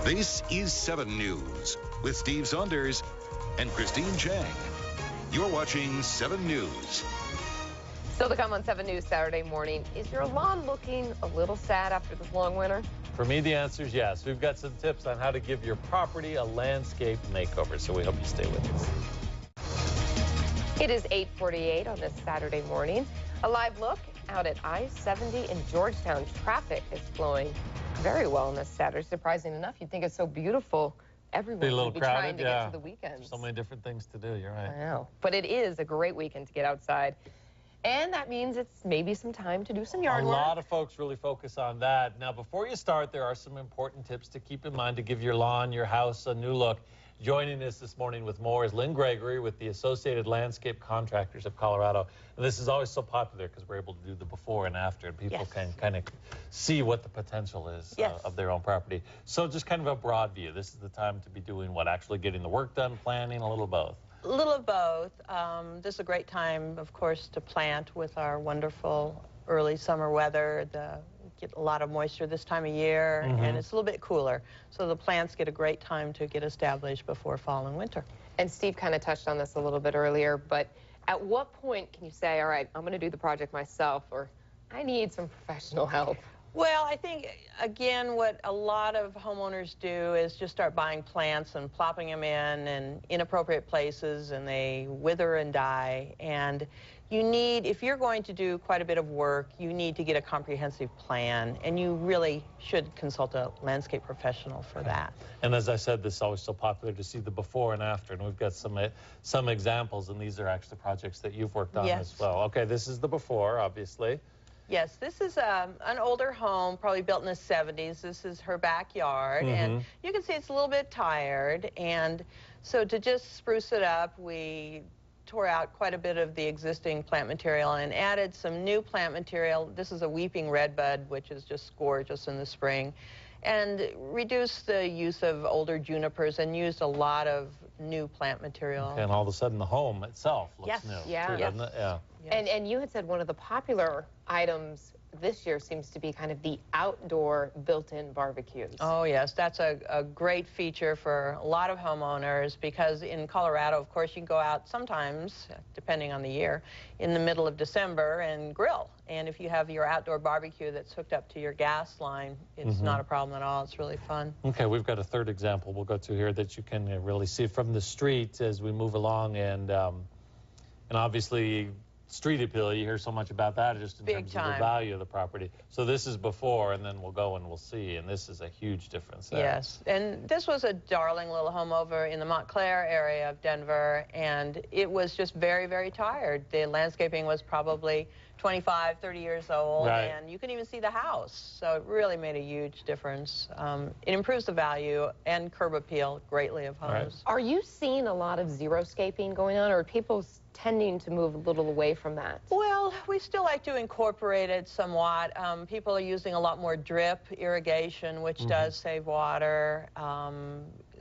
This is 7 News with Steve Saunders and Christine Chang. You're watching 7 News. Still to come on 7 News Saturday morning. Is your lawn looking a little sad after this long winter? For me, the answer is yes. We've got some tips on how to give your property a landscape makeover, so we hope you stay with us. It is 8:48 on this Saturday morning. A live look out at I-70 in Georgetown. Traffic is flowing very well on this Saturday. Surprising enough, you'd think it's so beautiful. Everyone would be trying to get to the weekends. So many different things to do, you're right. I know. But it is a great weekend to get outside. And that means it's maybe some time to do some yard work. A lot of folks really focus on that. Now, before you start, there are some important tips to keep in mind to give your lawn, your house a new look. Joining us this morning with more is Lynn Gregory with the Associated Landscape Contractors of Colorado. And this is always so popular because we're able to do the before and after, and people can kind of see what the potential is of their own property. So just kind of a broad view. This is the time to be doing what? Actually getting the work done, planning, a little of both. A little of both. This is a great time, of course, to plant with our wonderful early summer weather. Get a lot of moisture this time of year, and it's a little bit cooler. So the plants get a great time to get established before fall and winter. And Steve kind of touched on this a little bit earlier, but at what point can you say, all right, I'm going to do the project myself, or I need some professional help? Well, I think, again, what a lot of homeowners do is just start buying plants and plopping them in inappropriate places, and they wither and die. And you need, if you're going to do quite a bit of work, you need to get a comprehensive plan, and you really should consult a landscape professional for that. And as I said, this is always so popular to see the before and after, and we've got some examples, and these are actually projects that you've worked on as well. Okay, this is the before, obviously. Yes, this is an older home, probably built in the 70s. This is her backyard, and you can see it's a little bit tired. And so to just spruce it up, we tore out quite a bit of the existing plant material and added some new plant material. This is a weeping redbud, which is just gorgeous in the spring, and reduced the use of older junipers and used a lot of new plant material. Okay, and all of a sudden the home itself looks new. Yeah. Too, doesn't it? Yeah. Yes. And you had said one of the popular items this year seems to be kind of the outdoor built-in barbecues. Oh, yes. That's a great feature for a lot of homeowners because in Colorado, of course, you can go out sometimes, depending on the year, in the middle of December and grill. And if you have your outdoor barbecue that's hooked up to your gas line, it's not a problem at all. It's really fun. Okay, we've got a third example we'll go to here that you can really see from the street as we move along, and obviously street appeal, you hear so much about that just in terms of the value of the property. So this is before, and then we'll go and we'll see, and this is a huge difference there. Yes, and this was a darling little home over in the Montclair area of Denver, and it was just very, very tired. The landscaping was probably 25, 30 years old, and you can even see the house. So it really made a huge difference. It improves the value and curb appeal greatly of homes. Are you seeing a lot of xeriscaping going on, or are people tending to move a little away from that? Well, we still like to incorporate it somewhat. People are using a lot more drip irrigation, which does save water.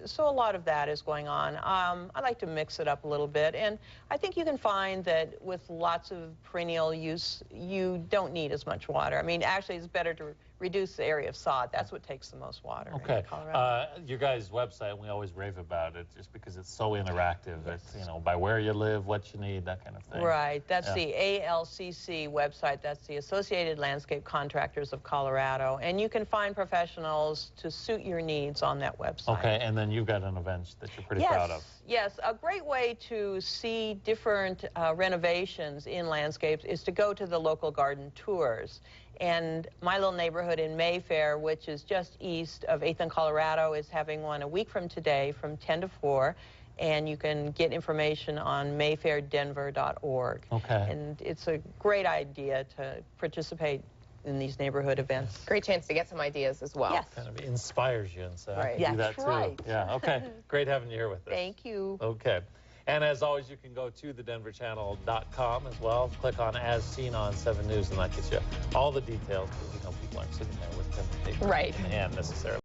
So a lot of that is going on. I like to mix it up a little bit, and I think you can find that with lots of perennial use, you don't need as much water. I mean, actually, it's better to reduce the area of sod. That's what takes the most water in Colorado. Your guys' website, we always rave about it just because it's so interactive. It's, you know, by where you live, what you need, that kind of thing. Right. That's the ALCC website. That's the Associated Landscape Contractors of Colorado. And you can find professionals to suit your needs on that website. Okay, and then you've got an event that you're pretty proud of. Yes, a great way to see different renovations in landscapes is to go to the local garden tours. And my little neighborhood in Mayfair, which is just east of 8th and Colorado, is having one a week from today from 10 to 4. And you can get information on mayfairdenver.org. Okay. And it's a great idea to participate in these neighborhood events. Great chance to get some ideas as well. Yes. Kind of inspires you, and so I can do that too. Right. Yeah, okay. Great having you here with us. Thank you. Okay. And as always, you can go to thedenverchannel.com as well. Click on As Seen on 7 News, and that gets you all the details, because, you know, people aren't sitting there with pen and paper in hand necessarily.